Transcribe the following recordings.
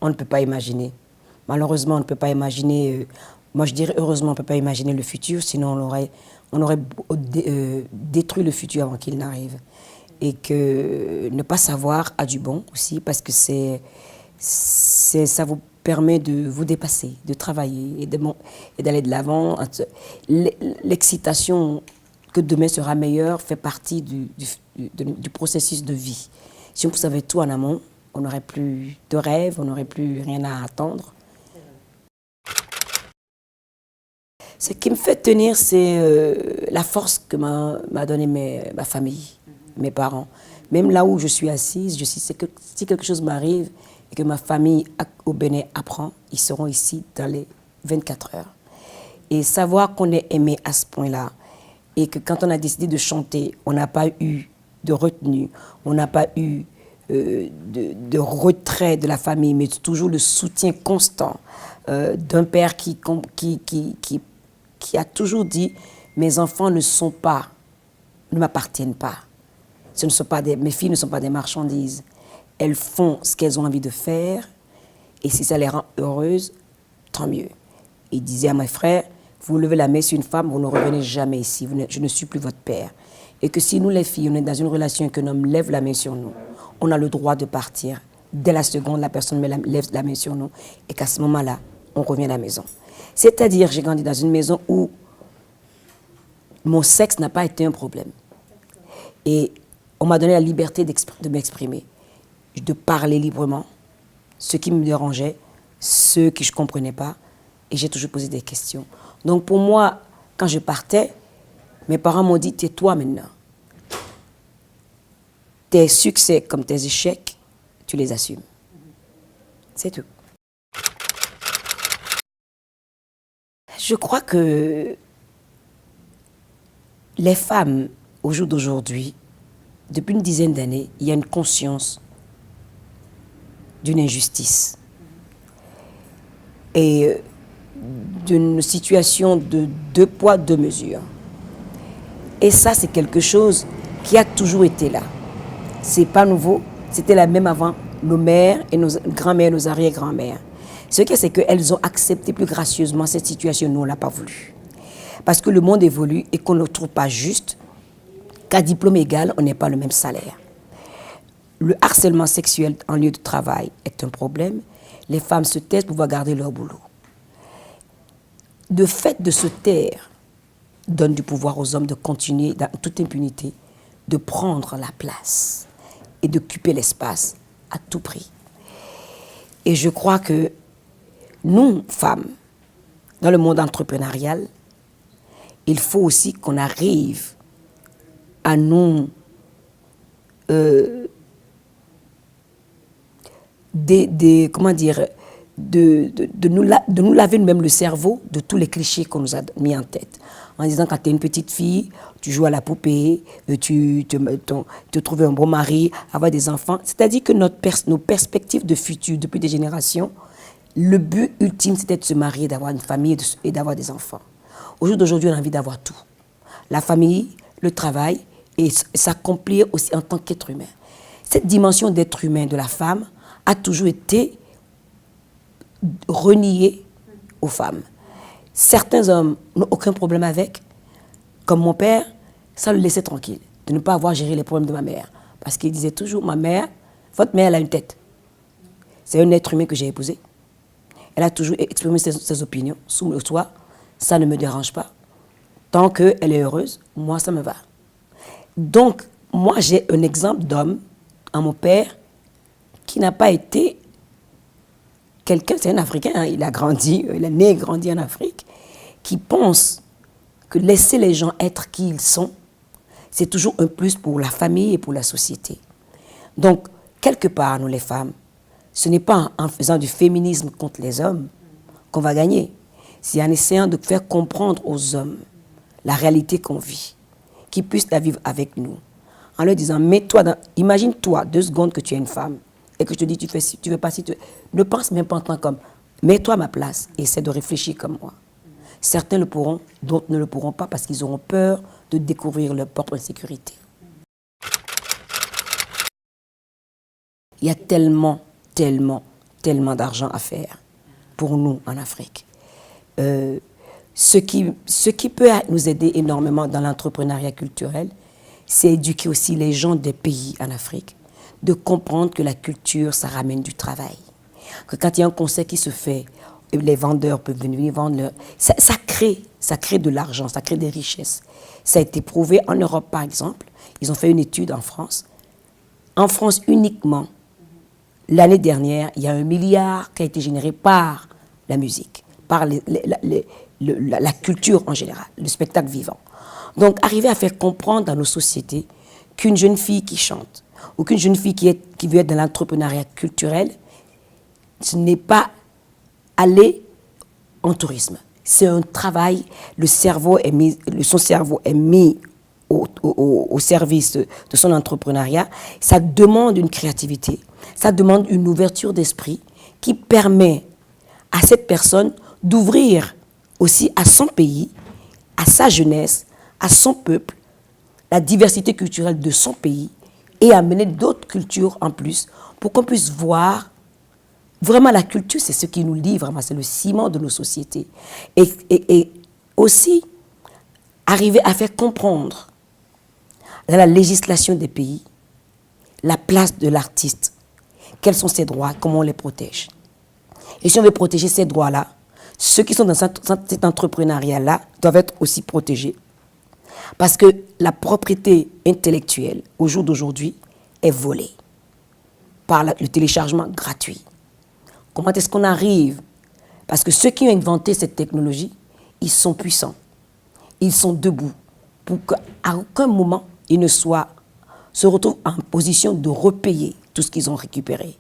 on ne peut pas imaginer. Malheureusement, on ne peut pas imaginer, moi je dirais heureusement, on ne peut pas imaginer le futur, sinon on aurait détruit le futur avant qu'il n'arrive. Et que ne pas savoir a du bon aussi, parce que ça vous permet de vous dépasser, de travailler et d'aller de l'avant. L'excitation que demain sera meilleur fait partie du processus de vie. Si on savait tout en amont, on n'aurait plus de rêve, on n'aurait plus rien à attendre. Ce qui me fait tenir, c'est la force que m'a donnée ma famille, mes parents. Même là où je suis assise, je sais que si quelque chose m'arrive et que ma famille au Bénin apprend, ils seront ici dans les 24 heures. Et savoir qu'on est aimé à ce point-là, et que quand on a décidé de chanter, on n'a pas eu de retenue, on n'a pas eu de retrait de la famille, mais toujours le soutien constant d'un père qui a toujours dit « mes enfants ne m'appartiennent pas. Mes filles ne sont pas des marchandises. Elles font ce qu'elles ont envie de faire et si ça les rend heureuses, tant mieux. » Il disait à mes frères, vous levez la main sur une femme, vous ne revenez jamais ici, je ne suis plus votre père. Et que si nous les filles, on est dans une relation et qu'un homme lève la main sur nous, on a le droit de partir. Dès la seconde, la personne lève la main sur nous et qu'à ce moment-là, on revient à la maison. C'est-à-dire, j'ai grandi dans une maison où mon sexe n'a pas été un problème. Et on m'a donné la liberté de m'exprimer, de parler librement, ce qui me dérangeait, ce que je ne comprenais pas, et j'ai toujours posé des questions. Donc pour moi, quand je partais, mes parents m'ont dit, tais-toi maintenant. Tes succès comme tes échecs, tu les assumes. C'est tout. Je crois que les femmes, au jour d'aujourd'hui, depuis une dizaine d'années, il y a une conscience d'une injustice et d'une situation de deux poids, deux mesures. Et ça, c'est quelque chose qui a toujours été là. C'est pas nouveau, c'était la même avant nos mères et nos grands-mères, nos arrière-grands-mères. Ce qui est, c'est qu'elles ont accepté plus gracieusement cette situation, nous, on ne l'a pas voulu. Parce que le monde évolue et qu'on ne le trouve pas juste qu'à diplôme égal, on n'ait pas le même salaire. Le harcèlement sexuel en lieu de travail est un problème. Les femmes se taisent pour pouvoir garder leur boulot. Le fait de se taire donne du pouvoir aux hommes de continuer dans toute impunité, de prendre la place et d'occuper l'espace à tout prix. Et je crois que nous, femmes, dans le monde entrepreneurial, il faut aussi qu'on arrive à nous comment dire, de nous laver nous-mêmes le cerveau de tous les clichés qu'on nous a mis en tête. En disant, quand tu es une petite fille, tu joues à la poupée, tu trouves un bon mari, avoir des enfants. C'est-à-dire que nos perspectives de futur, depuis des générations, le but ultime, c'était de se marier, d'avoir une famille et d'avoir des enfants. Au jour d'aujourd'hui, on a envie d'avoir tout. La famille, le travail et s'accomplir aussi en tant qu'être humain. Cette dimension d'être humain de la femme a toujours été reniée aux femmes. Certains hommes n'ont aucun problème avec, comme mon père, ça le laissait tranquille, de ne pas avoir géré les problèmes de ma mère. Parce qu'il disait toujours, ma mère, votre mère, elle a une tête. C'est un être humain que j'ai épousé. Elle a toujours exprimé ses opinions sous le toit. Ça ne me dérange pas. Tant qu'elle est heureuse, moi, ça me va. Donc, moi, j'ai un exemple d'homme, à mon père, qui n'a pas été quelqu'un, c'est un Africain, hein, il a grandi, il est né et grandi en Afrique, qui pense que laisser les gens être qui ils sont, c'est toujours un plus pour la famille et pour la société. Donc, quelque part, nous les femmes, ce n'est pas en faisant du féminisme contre les hommes qu'on va gagner. C'est en essayant de faire comprendre aux hommes la réalité qu'on vit, qu'ils puissent la vivre avec nous. En leur disant, imagine-toi 2 secondes que tu es une femme et que je te dis, tu fais ci, tu veux pas ci, ne pense même pas en tant qu'homme. Mets-toi à ma place et essaie de réfléchir comme moi. Certains le pourront, d'autres ne le pourront pas parce qu'ils auront peur de découvrir leur propre insécurité. Il y a tellement tellement d'argent à faire pour nous en Afrique. Ce qui peut nous aider énormément dans l'entrepreneuriat culturel, c'est éduquer aussi les gens des pays en Afrique, de comprendre que la culture, ça ramène du travail. Que quand il y a un concert qui se fait, les vendeurs peuvent venir vendre ça crée de l'argent, ça crée des richesses. Ça a été prouvé en Europe, par exemple. Ils ont fait une étude en France. En France uniquement, l'année dernière, il y a 1 milliard qui a été généré par la musique, par la culture en général, le spectacle vivant. Donc, arriver à faire comprendre dans nos sociétés qu'une jeune fille qui chante ou qu'une jeune fille qui veut être dans l'entrepreneuriat culturel, ce n'est pas aller en tourisme. C'est un travail, son cerveau est mis au service de son entrepreneuriat. Ça demande une créativité, ça demande une ouverture d'esprit qui permet à cette personne d'ouvrir aussi à son pays, à sa jeunesse, à son peuple, la diversité culturelle de son pays et amener d'autres cultures en plus pour qu'on puisse voir. Vraiment, la culture, c'est ce qui nous lie, vraiment, c'est le ciment de nos sociétés. Et aussi, arriver à faire comprendre dans la législation des pays la place de l'artiste, quels sont ses droits, comment on les protège. Et si on veut protéger ces droits-là, ceux qui sont dans cet entrepreneuriat-là doivent être aussi protégés. Parce que la propriété intellectuelle, au jour d'aujourd'hui, est volée par le téléchargement gratuit. Comment est-ce qu'on arrive? Parce que ceux qui ont inventé cette technologie, ils sont puissants. Ils sont debout pour qu'à aucun moment, ils se retrouvent en position de repayer tout ce qu'ils ont récupéré.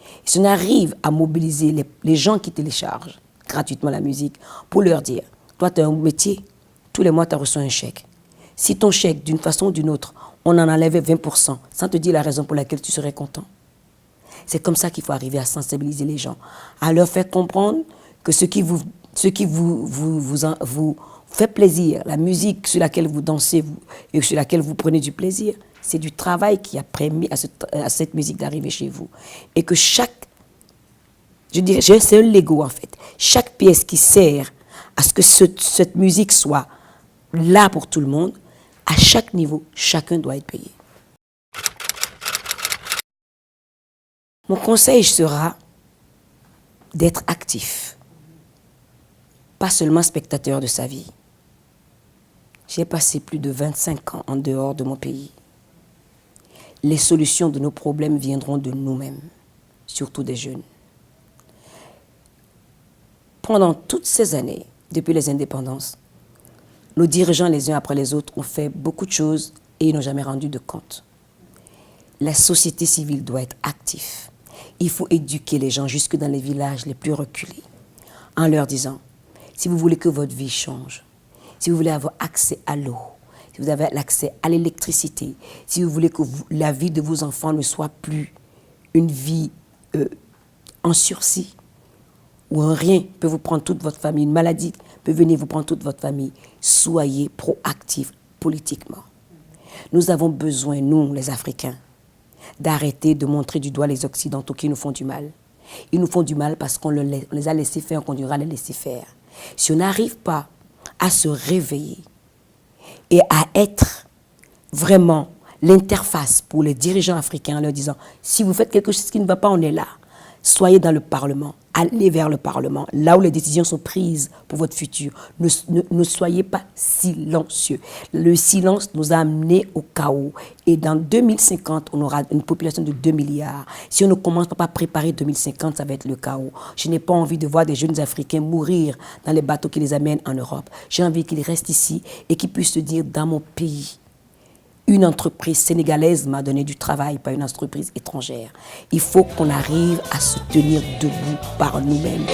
Et si on arrive à mobiliser les gens qui téléchargent gratuitement la musique pour leur dire, toi, tu as un métier, tous les mois, tu as reçu un chèque. Si ton chèque, d'une façon ou d'une autre, on en enlève 20%, sans te dire la raison pour laquelle tu serais content. C'est comme ça qu'il faut arriver à sensibiliser les gens, à leur faire comprendre que ce qui vous fait plaisir, la musique sur laquelle vous dansez et sur laquelle vous prenez du plaisir, c'est du travail qui a permis à cette musique d'arriver chez vous. Et que c'est un Lego en fait. Chaque pièce qui sert à ce que cette musique soit là pour tout le monde, à chaque niveau, chacun doit être payé. Mon conseil sera d'être actif, pas seulement spectateur de sa vie. J'ai passé plus de 25 ans en dehors de mon pays. Les solutions de nos problèmes viendront de nous-mêmes, surtout des jeunes. Pendant toutes ces années, depuis les indépendances, nos dirigeants les uns après les autres ont fait beaucoup de choses et ils n'ont jamais rendu de compte. La société civile doit être active. Il faut éduquer les gens jusque dans les villages les plus reculés en leur disant, si vous voulez que votre vie change, si vous voulez avoir accès à l'eau, si vous avez l'accès à l'électricité, si vous voulez que la vie de vos enfants ne soit plus une vie en sursis, où un rien peut vous prendre toute votre famille, une maladie peut venir vous prendre toute votre famille, soyez proactifs politiquement. Nous avons besoin, nous, les Africains, d'arrêter de montrer du doigt les Occidentaux qui nous font du mal. Ils nous font du mal parce qu'on les a laissés faire, on continuera à les laisser faire. Si on n'arrive pas à se réveiller et à être vraiment l'interface pour les dirigeants africains en leur disant, si vous faites quelque chose qui ne va pas, on est là. Soyez dans le Parlement, allez vers le Parlement, là où les décisions sont prises pour votre futur. Ne soyez pas silencieux. Le silence nous a amenés au chaos. Et dans 2050, on aura une population de 2 milliards. Si on ne commence pas à préparer 2050, ça va être le chaos. Je n'ai pas envie de voir des jeunes Africains mourir dans les bateaux qui les amènent en Europe. J'ai envie qu'ils restent ici et qu'ils puissent se dire, dans mon pays, une entreprise sénégalaise m'a donné du travail, pas une entreprise étrangère. Il faut qu'on arrive à se tenir debout par nous-mêmes.